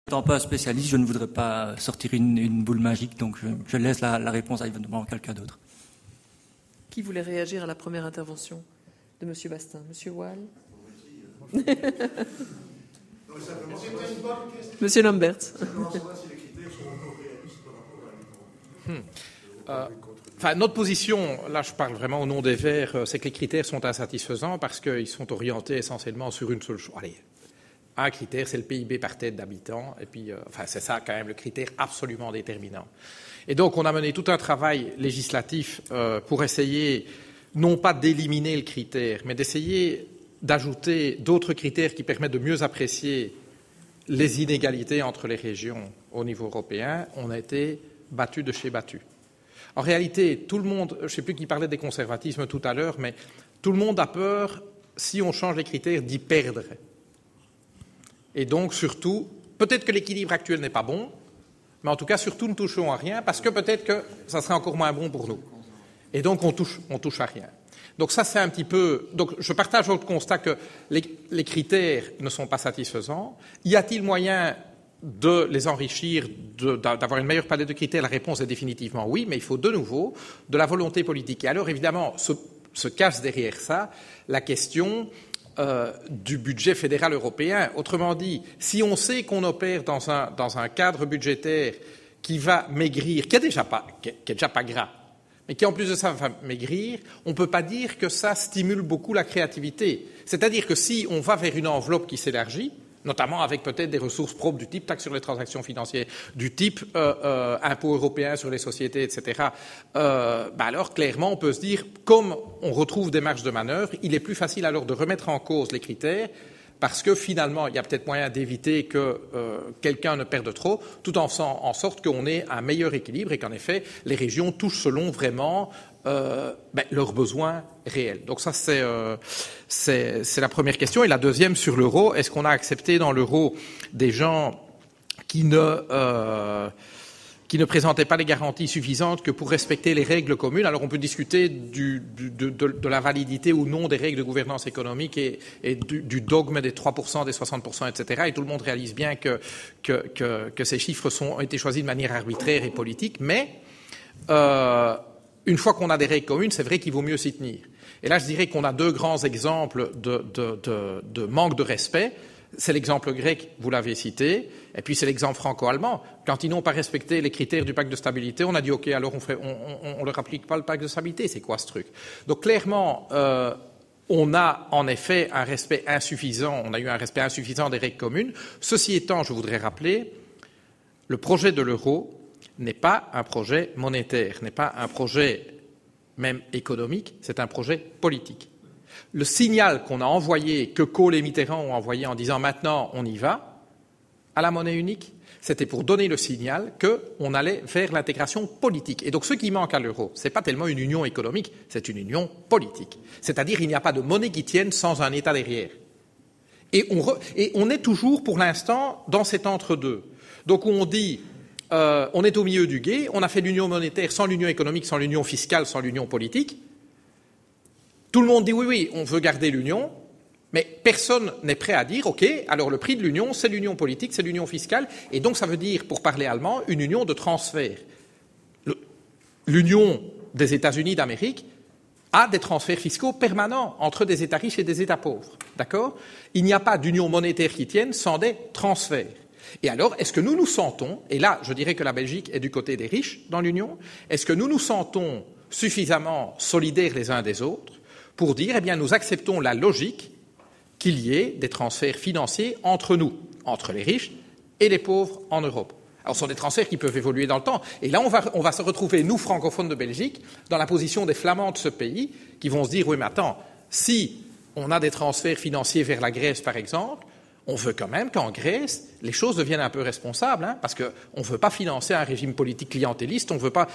N'étant pas spécialiste, je ne voudrais pas sortir une boule magique, donc je laisse la réponse à éventuellement quelqu'un d'autre. Qui voulait réagir à la première intervention de M. Bastin? M. Wall? Monsieur Lambert. Notre position, là je parle vraiment au nom des Verts, c'est que les critères sont insatisfaisants parce qu'ils sont orientés essentiellement sur une seule chose. Allez, un critère, c'est le PIB par tête d'habitants, et puis c'est ça quand même le critère absolument déterminant. Et donc on a mené tout un travail législatif pour essayer non pas d'éliminer le critère, mais d'essayer d'ajouter d'autres critères qui permettent de mieux apprécier les inégalités entre les régions au niveau européen. On a été battu de chez battu. En réalité, tout le monde, je ne sais plus qui parlait des conservatismes tout à l'heure, mais tout le monde a peur, si on change les critères, d'y perdre. Et donc, surtout, peut-être que l'équilibre actuel n'est pas bon, mais en tout cas, surtout, ne touchons à rien, parce que peut-être que ça serait encore moins bon pour nous. Et donc, on touche à rien. Donc ça, c'est un petit peu... Donc, je partage votre constat que les critères ne sont pas satisfaisants. Y a-t-il moyen de les enrichir, d'avoir une meilleure palette de critères? La réponse est définitivement oui, mais il faut de nouveau de la volonté politique. Et alors, évidemment, se cache derrière ça la question du budget fédéral européen. Autrement dit, si on sait qu'on opère dans un cadre budgétaire qui va maigrir, qui est déjà pas gras, mais qui en plus de ça va maigrir, on ne peut pas dire que ça stimule beaucoup la créativité. C'est-à-dire que si on va vers une enveloppe qui s'élargit, notamment avec peut-être des ressources propres du type taxe sur les transactions financières, du type impôt européen sur les sociétés, etc., alors clairement on peut se dire, comme on retrouve des marges de manœuvre, il est plus facile alors de remettre en cause les critères, parce que finalement il y a peut-être moyen d'éviter que quelqu'un ne perde trop, tout en faisant en sorte qu'on ait un meilleur équilibre et qu'en effet les régions touchent selon vraiment leurs besoins réels. Donc ça, c'est la première question. Et la deuxième, sur l'euro, est-ce qu'on a accepté dans l'euro des gens qui ne présentaient pas les garanties suffisantes que pour respecter les règles communes? Alors on peut discuter de la validité ou non des règles de gouvernance économique et du dogme des 3%, des 60%, etc. Et tout le monde réalise bien que ces chiffres ont été choisis de manière arbitraire et politique. Mais une fois qu'on a des règles communes, c'est vrai qu'il vaut mieux s'y tenir. Et là, je dirais qu'on a deux grands exemples de manque de respect. C'est l'exemple grec, vous l'avez cité, et puis c'est l'exemple franco-allemand. Quand ils n'ont pas respecté les critères du pacte de stabilité, on a dit OK, alors on leur applique pas le pacte de stabilité. C'est quoi ce truc? Donc clairement, on a en effet un respect insuffisant. On a eu un respect insuffisant des règles communes. Ceci étant, je voudrais rappeler, le projet de l'euro n'est pas un projet monétaire, n'est pas un projet même économique, c'est un projet politique. Le signal qu'on a envoyé, que Kohl et Mitterrand ont envoyé en disant maintenant on y va, à la monnaie unique, c'était pour donner le signal qu'on allait vers l'intégration politique. Et donc ce qui manque à l'euro, ce n'est pas tellement une union économique, c'est une union politique. C'est-à-dire il n'y a pas de monnaie qui tienne sans un État derrière. Et on est toujours pour l'instant dans cet entre-deux. Donc on dit... on est au milieu du gué, on a fait l'union monétaire sans l'union économique, sans l'union fiscale, sans l'union politique. Tout le monde dit oui, on veut garder l'union, mais personne n'est prêt à dire OK, alors le prix de l'union, c'est l'union politique, c'est l'union fiscale, et donc ça veut dire, pour parler allemand, une union de transfert. L'union des États-Unis d'Amérique a des transferts fiscaux permanents entre des États riches et des États pauvres. D'accord? Il n'y a pas d'union monétaire qui tienne sans des transferts. Et alors, est-ce que nous nous sentons, et là je dirais que la Belgique est du côté des riches dans l'Union, est-ce que nous nous sentons suffisamment solidaires les uns des autres pour dire, eh bien nous acceptons la logique qu'il y ait des transferts financiers entre nous, entre les riches et les pauvres en Europe? Alors ce sont des transferts qui peuvent évoluer dans le temps. Et là on va se retrouver, nous francophones de Belgique, dans la position des Flamands de ce pays, qui vont se dire, oui mais attends, si on a des transferts financiers vers la Grèce par exemple, on veut quand même qu'en Grèce, les choses deviennent un peu responsables, parce qu'on ne veut pas financer un régime politique clientéliste, on ne veut pas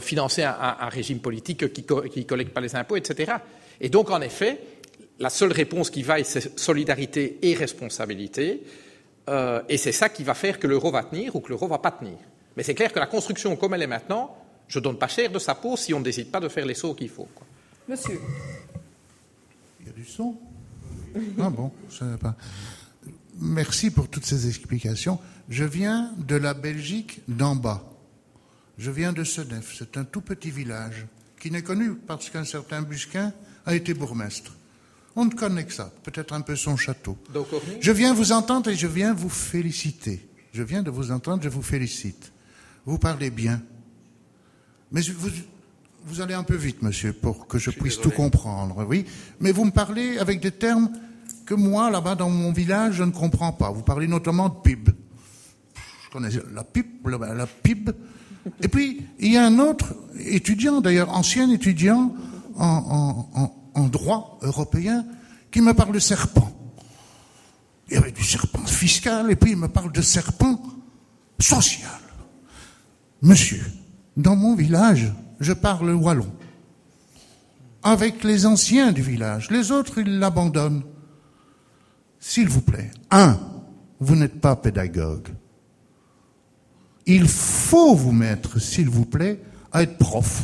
financer un régime politique qui ne collecte pas les impôts, etc. Et donc, en effet, la seule réponse qui vaille, c'est solidarité et responsabilité, et c'est ça qui va faire que l'euro va tenir ou que l'euro ne va pas tenir. Mais c'est clair que la construction comme elle est maintenant, je ne donne pas cher de sa peau si on ne décide pas de faire les sauts qu'il faut. Quoi. Monsieur. Il y a du son? Ah bon, je ne savais pas. merci pour toutes ces explications. Je viens de la Belgique d'en bas. Je viens de Senef. C'est un tout petit village qui n'est connu parce qu'un certain Busquin a été bourgmestre. On ne connaît que ça, peut-être un peu son château. Je viens vous entendre et je viens vous féliciter. Je viens de vous entendre, je vous félicite. Vous parlez bien. Mais vous allez un peu vite, monsieur, pour que je puisse tout comprendre, oui. Mais vous me parlez avec des termes que moi, là-bas, dans mon village, je ne comprends pas. Vous parlez notamment de PIB. Je connais la PIB. Et puis, il y a un autre étudiant, d'ailleurs, ancien étudiant en droit européen, qui me parle de serpent. Il y avait du serpent fiscal, et puis il me parle de serpent social. Monsieur, dans mon village, je parle wallon. Avec les anciens du village. Les autres, ils l'abandonnent. S'il vous plaît, vous n'êtes pas pédagogue. Il faut vous mettre, s'il vous plaît, à être prof,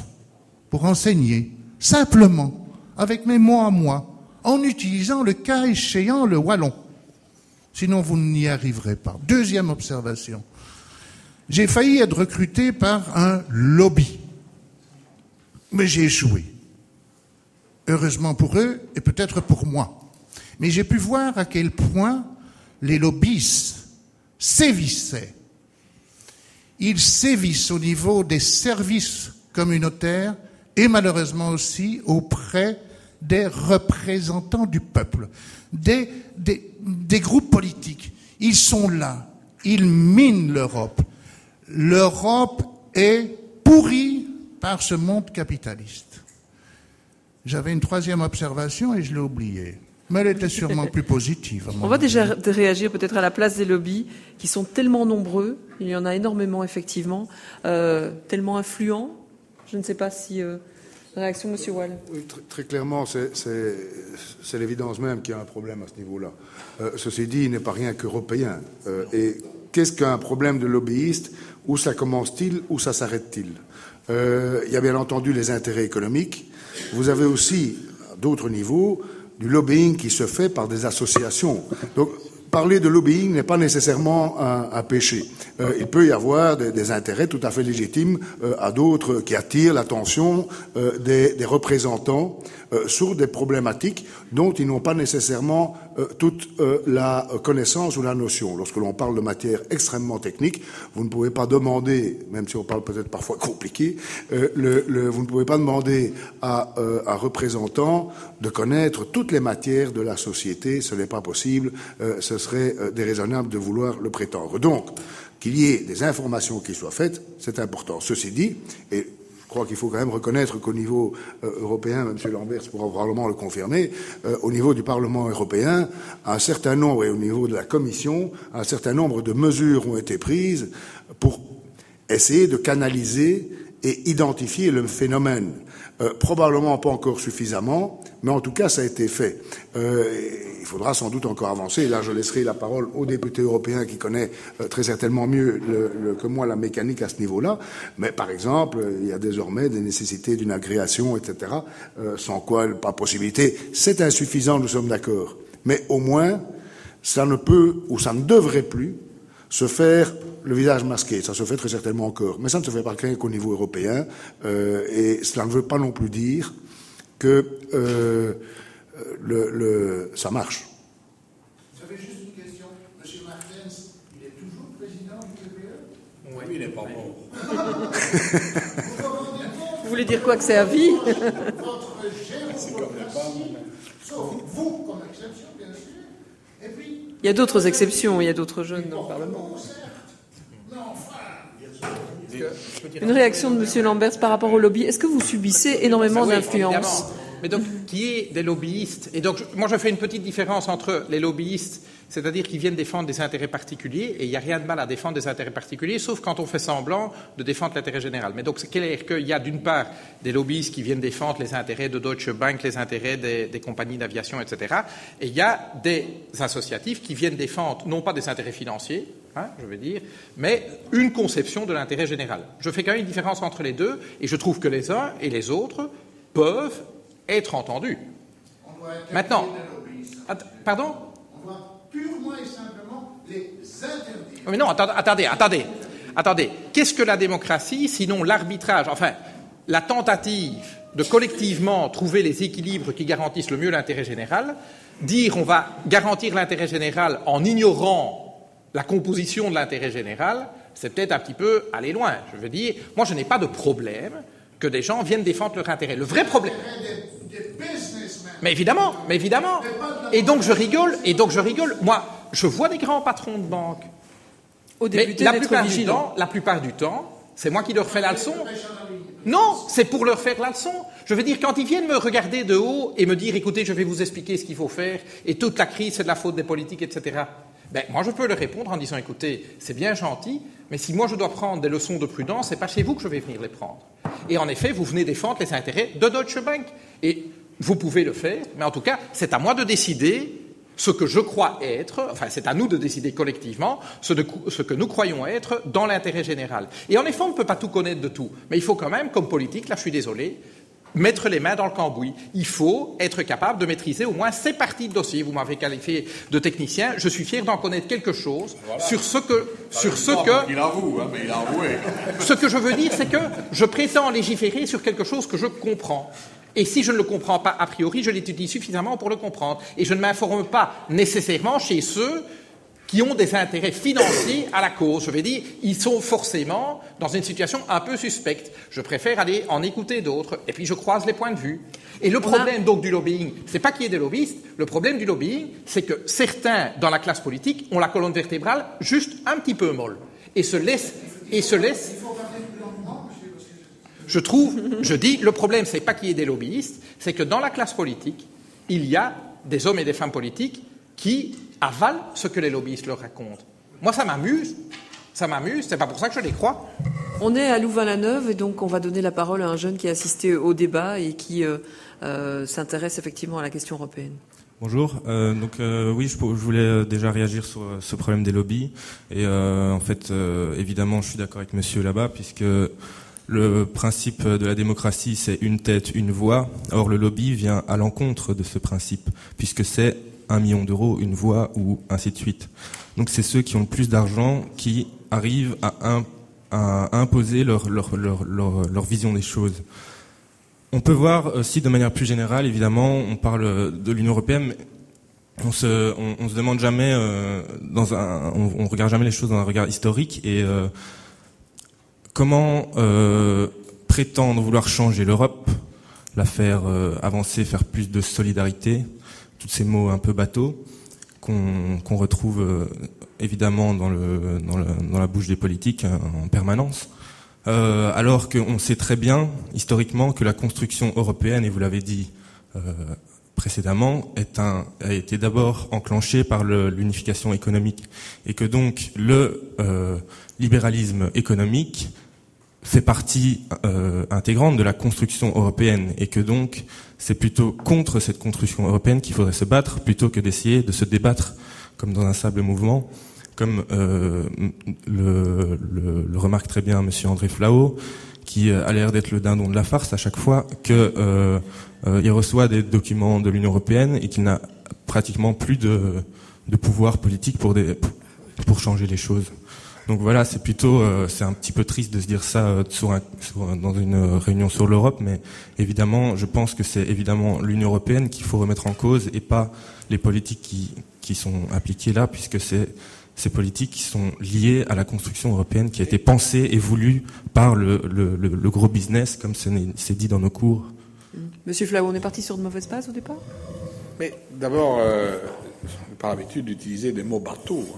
pour enseigner, simplement, avec mes mots à moi, en utilisant le cas échéant le wallon. Sinon, vous n'y arriverez pas. Deuxième observation. J'ai failli être recruté par un lobby. Mais j'ai échoué. Heureusement pour eux, et peut-être pour moi. Mais j'ai pu voir à quel point les lobbyistes sévissaient. Ils sévissent au niveau des services communautaires et malheureusement aussi auprès des représentants du peuple, des groupes politiques. Ils sont là, ils minent l'Europe. L'Europe est pourrie par ce monde capitaliste. J'avais une troisième observation et je l'ai oubliée. Mais elle était sûrement plus positive. On va déjà réagir peut-être à la place des lobbies qui sont tellement nombreux, il y en a énormément effectivement, tellement influents. Je ne sais pas si... réaction, Monsieur Wall. Oui, très clairement, c'est l'évidence même qu'il y a un problème à ce niveau-là. Ceci dit, il n'est pas rien qu'européen. Et qu'est-ce qu'un problème de lobbyiste? Où ça commence-t-il? Où ça s'arrête-t-il? Il y a bien entendu les intérêts économiques. Vous avez aussi, à d'autres niveaux, du lobbying qui se fait par des associations. Donc, parler de lobbying n'est pas nécessairement un péché. Il peut y avoir des intérêts tout à fait légitimes à d'autres qui attirent l'attention des représentants sur des problématiques dont ils n'ont pas nécessairement toute la connaissance ou la notion. Lorsque l'on parle de matières extrêmement techniques, vous ne pouvez pas demander, même si on parle peut-être parfois compliqué, vous ne pouvez pas demander à un représentant de connaître toutes les matières de la société. Ce n'est pas possible. Ce serait déraisonnable de vouloir le prétendre. Donc, qu'il y ait des informations qui soient faites, c'est important. Ceci dit, et je crois qu'il faut quand même reconnaître qu'au niveau européen, M. Lambert pourra probablement le confirmer, au niveau du Parlement européen, un certain nombre, et au niveau de la Commission, un certain nombre de mesures ont été prises pour essayer de canaliser et identifier le phénomène. Probablement pas encore suffisamment, mais en tout cas ça a été fait. Il faudra sans doute encore avancer. Et là, je laisserai la parole au député européen qui connaît très certainement mieux que moi la mécanique à ce niveau-là. Mais par exemple, il y a désormais des nécessités d'une agréation, etc., sans quoi pas possibilité. C'est insuffisant, nous sommes d'accord. Mais au moins, ça ne peut ou ça ne devrait plus se faire le visage masqué. Ça se fait très certainement encore. Mais ça ne se fait pas qu'au niveau européen. Et cela ne veut pas non plus dire que ça marche. J'avais juste une question. Monsieur Martens, il est toujours président du PPE? Oui, il n'est pas mort. Vous voulez dire quoi, que c'est à vie? Votre gérontocratie, sauf vous comme exception, bien sûr. Et puis... Il y a d'autres exceptions, il y a d'autres jeunes dans le Parlement. Une réaction de M. Lamberts par rapport au lobby. Est-ce que vous subissez énormément d'influence? Mais donc, qui est des lobbyistes? Et donc, moi, je fais une petite différence entre les lobbyistes, c'est-à-dire qui viennent défendre des intérêts particuliers, et il n'y a rien de mal à défendre des intérêts particuliers, sauf quand on fait semblant de défendre l'intérêt général. Mais donc, c'est clair qu'il y a d'une part des lobbyistes qui viennent défendre les intérêts de Deutsche Bank, les intérêts des compagnies d'aviation, etc. Et il y a des associatifs qui viennent défendre, non pas des intérêts financiers, je veux dire, mais une conception de l'intérêt général. Je fais quand même une différence entre les deux, et je trouve que les uns et les autres peuvent être entendus. Maintenant, pardon? On doit purement et simplement les interdire. Mais non, attendez. Qu'est-ce que la démocratie, sinon l'arbitrage, enfin, la tentative de collectivement trouver les équilibres qui garantissent le mieux l'intérêt général, dire on va garantir l'intérêt général en ignorant la composition de l'intérêt général, c'est peut-être un petit peu aller loin. Je veux dire, moi je n'ai pas de problème que des gens viennent défendre leur intérêt. Le vrai problème... Mais évidemment. Et donc je rigole. Moi, je vois des grands patrons de banque. Mais la plupart du temps, c'est moi qui leur fais la leçon. Non, c'est pour leur faire la leçon. Je veux dire, quand ils viennent me regarder de haut et me dire, écoutez, je vais vous expliquer ce qu'il faut faire, et toute la crise, c'est de la faute des politiques, etc. Ben, moi, je peux leur répondre en disant, écoutez, c'est bien gentil, mais si moi je dois prendre des leçons de prudence, c'est pas chez vous que je vais venir les prendre. Et en effet, vous venez défendre les intérêts de Deutsche Bank. Et vous pouvez le faire, mais en tout cas, c'est à moi de décider ce que je crois être, enfin c'est à nous de décider collectivement ce que nous croyons être dans l'intérêt général. Et en effet, on ne peut pas tout connaître de tout, mais il faut quand même, comme politique, là je suis désolé, mettre les mains dans le cambouis. Il faut être capable de maîtriser au moins ces parties de dossier. Vous m'avez qualifié de technicien, je suis fier d'en connaître quelque chose sur ce que... Il avoue, mais il a avoué. Ce que je veux dire, c'est que je prétends légiférer sur quelque chose que je comprends. Et si je ne le comprends pas a priori, je l'étudie suffisamment pour le comprendre. Et je ne m'informe pas nécessairement chez ceux qui ont des intérêts financiers à la cause. Je veux dire, ils sont forcément dans une situation un peu suspecte. Je préfère aller en écouter d'autres, et puis je croise les points de vue. Et le problème donc du lobbying, c'est pas qu'il y ait des lobbyistes, le problème du lobbying, c'est que certains dans la classe politique ont la colonne vertébrale juste un petit peu molle, et se laissent... Je dis, le problème, c'est pas qu'il y ait des lobbyistes, c'est que dans la classe politique, il y a des hommes et des femmes politiques qui avalent ce que les lobbyistes leur racontent. Moi, ça m'amuse, c'est pas pour ça que je les crois. On est à Louvain-la-Neuve et donc on va donner la parole à un jeune qui a assisté au débat et qui s'intéresse effectivement à la question européenne. Bonjour. Oui, je voulais déjà réagir sur ce problème des lobbies. Et en fait, évidemment, je suis d'accord avec monsieur là-bas, puisque le principe de la démocratie, c'est une tête, une voix. Or, le lobby vient à l'encontre de ce principe, puisque c'est 1 million d'euros, une voix, ou ainsi de suite. Donc, c'est ceux qui ont le plus d'argent qui arrivent à imposer leur vision des choses. On peut voir aussi de manière plus générale, évidemment, on parle de l'Union européenne, mais on se demande jamais, on regarde jamais les choses dans un regard historique, et comment prétendre vouloir changer l'Europe, la faire avancer, faire plus de solidarité, tous ces mots un peu bateaux qu'on retrouve évidemment dans la bouche des politiques en permanence, alors qu'on sait très bien historiquement que la construction européenne, et vous l'avez dit précédemment, a été d'abord enclenchée par l'unification économique, et que donc le libéralisme économique fait partie intégrante de la construction européenne, et que donc c'est plutôt contre cette construction européenne qu'il faudrait se battre, plutôt que d'essayer de se débattre comme dans un simple mouvement, comme le remarque très bien monsieur André Flau, qui a l'air d'être le dindon de la farce à chaque fois que il reçoit des documents de l'Union européenne et qu'il n'a pratiquement plus de pouvoir politique pour changer les choses. Donc voilà, c'est un petit peu triste de se dire ça dans une réunion sur l'Europe, mais évidemment, je pense que c'est évidemment l'Union européenne qu'il faut remettre en cause et pas les politiques qui sont appliquées là, puisque c'est ces politiques qui sont liées à la construction européenne qui a été pensée et voulue par le gros business, comme c'est dit dans nos cours. Monsieur Flau, on est parti sur de mauvaises bases au départ ? Mais d'abord, j'ai pas l'habitude d'utiliser des mots bateaux.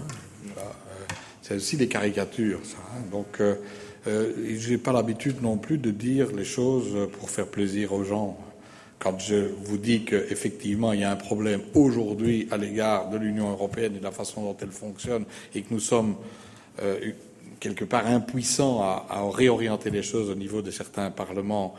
C'est aussi des caricatures, ça. Donc, j'ai pas l'habitude non plus de dire les choses pour faire plaisir aux gens. Quand je vous dis qu'effectivement, il y a un problème aujourd'hui à l'égard de l'Union européenne et de la façon dont elle fonctionne, et que nous sommes quelque part impuissants à réorienter les choses au niveau de certains parlements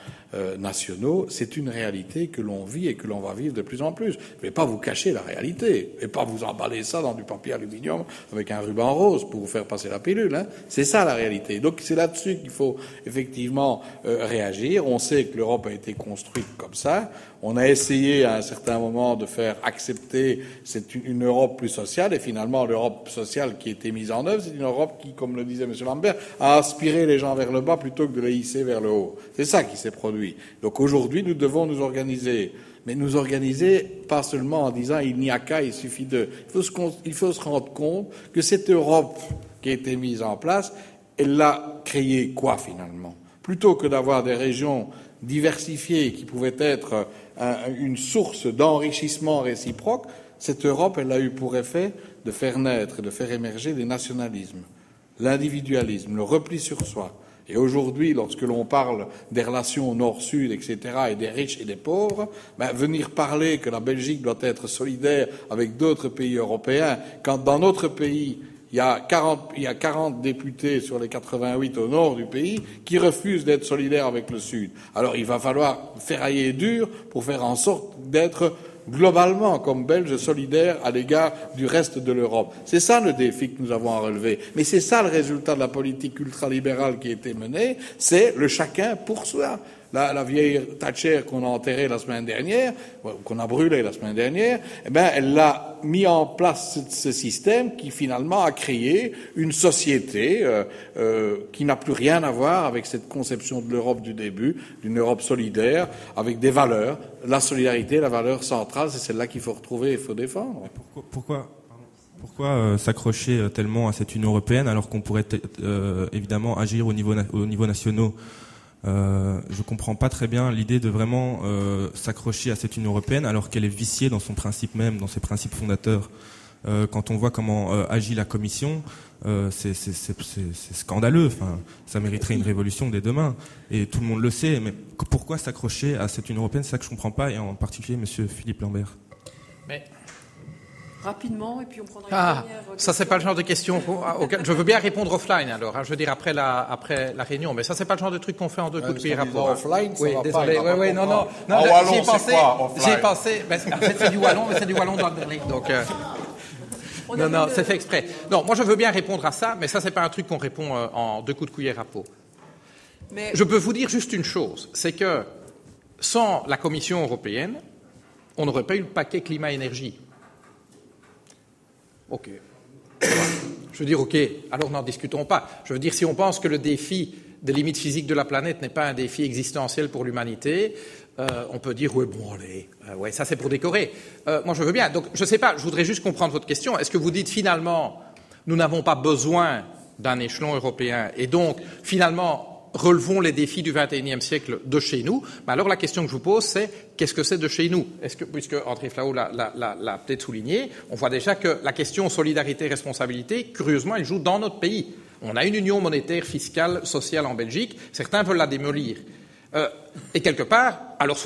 nationaux, c'est une réalité que l'on vit et que l'on va vivre de plus en plus. Je ne vais pas vous cacher la réalité, et pas vous emballer ça dans du papier aluminium avec un ruban rose pour vous faire passer la pilule. Hein. C'est ça la réalité. Donc c'est là-dessus qu'il faut effectivement réagir. On sait que l'Europe a été construite comme ça. On a essayé à un certain moment de faire accepter une Europe plus sociale, et finalement l'Europe sociale qui a été mise en œuvre, c'est une Europe qui, comme le disait M. Lambert, a aspiré les gens vers le bas plutôt que de les hisser vers le haut. C'est ça qui s'est produit. Donc aujourd'hui, nous devons nous organiser. Mais nous organiser pas seulement en disant il n'y a qu'à, il suffit de... Il faut se rendre compte que cette Europe qui a été mise en place, elle l'a créée quoi finalement? Plutôt que d'avoir des régions diversifiées qui pouvaient être une source d'enrichissement réciproque, cette Europe, elle a eu pour effet de faire naître, de faire émerger des nationalismes, l'individualisme, le repli sur soi. Et aujourd'hui, lorsque l'on parle des relations nord-sud, etc., et des riches et des pauvres, venir parler que la Belgique doit être solidaire avec d'autres pays européens, quand dans notre pays, il y a 40 députés sur les 88 au nord du pays qui refusent d'être solidaires avec le Sud. Alors il va falloir ferrailler dur pour faire en sorte d'être globalement, comme Belges, solidaires à l'égard du reste de l'Europe. C'est ça le défi que nous avons à relever. Mais c'est ça le résultat de la politique ultralibérale qui a été menée, c'est le chacun pour soi. La vieille Thatcher qu'on a enterrée la semaine dernière, qu'on a brûlée la semaine dernière, elle a mis en place ce système qui finalement a créé une société qui n'a plus rien à voir avec cette conception de l'Europe du début, d'une Europe solidaire, avec des valeurs. La solidarité, la valeur centrale, c'est celle-là qu'il faut retrouver et il faut défendre. Pourquoi s'accrocher tellement à cette Union européenne alors qu'on pourrait évidemment agir au niveau national? Je comprends pas très bien l'idée de vraiment s'accrocher à cette Union européenne alors qu'elle est viciée dans son principe même, dans ses principes fondateurs. Quand on voit comment agit la Commission, c'est scandaleux. Enfin, ça mériterait une révolution dès demain. Et tout le monde le sait. Mais pourquoi s'accrocher à cette Union européenne? C'est ça que je comprends pas. Et en particulier, Monsieur Philippe Lambert. Mais rapidement, et puis on prendra une dernière question. Ça, c'est pas le genre de question auquel je veux bien répondre offline, alors, je veux dire, après la réunion, mais ça, c'est pas le genre de truc qu'on fait en deux coups de pied rapport. Offline, oui, désolé, non, j'y ai pensé, en fait, c'est du wallon, mais c'est du wallon dans le Berlin, donc, non, c'est fait exprès. Non, moi, je veux bien répondre à ça, mais ça, c'est pas un truc qu'on répond en deux coups de cuillère à peau. Mais je peux vous dire juste une chose, c'est que, sans la Commission européenne, on n'aurait pas eu le paquet climat-énergie. OK. Je veux dire, OK, alors n'en discutons pas. Je veux dire, si on pense que le défi des limites physiques de la planète n'est pas un défi existentiel pour l'humanité, on peut dire, ouais, bon, allez, ouais, ça c'est pour décorer. Moi, je veux bien. Donc, je ne sais pas, je voudrais juste comprendre votre question. Est-ce que vous dites, finalement, nous n'avons pas besoin d'un échelon européen et donc, finalement, relevons les défis du XXIe siècle de chez nous? Alors la question que je vous pose, c'est qu'est-ce que c'est de chez nous? Est-ce que, puisque André Flau l'a peut-être souligné, on voit déjà que la question solidarité-responsabilité, curieusement, elle joue dans notre pays. On a une union monétaire, fiscale, sociale en Belgique. Certains veulent la démolir. Et quelque part, alors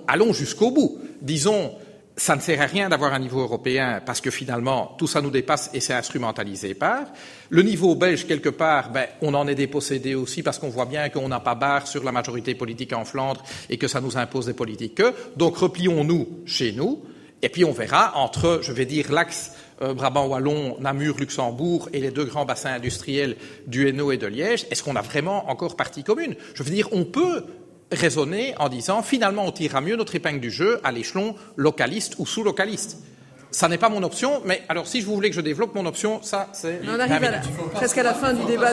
allons jusqu'au bout. Disons, ça ne sert à rien d'avoir un niveau européen parce que finalement, tout ça nous dépasse et c'est instrumentalisé par. Le niveau belge, quelque part, on en est dépossédé aussi parce qu'on voit bien qu'on n'a pas barre sur la majorité politique en Flandre et que ça nous impose des politiques. Donc, replions-nous chez nous et puis on verra entre, je vais dire, l'axe Brabant-Wallon, Namur, Luxembourg et les deux grands bassins industriels du Hainaut et de Liège, est-ce qu'on a vraiment encore partie commune? Je veux dire, on peut raisonner en disant finalement on tirera mieux notre épingle du jeu à l'échelon localiste ou sous-localiste. Ça n'est pas mon option, mais alors si vous voulez que je développe mon option, ça c'est... On arrive presque à la fin du débat.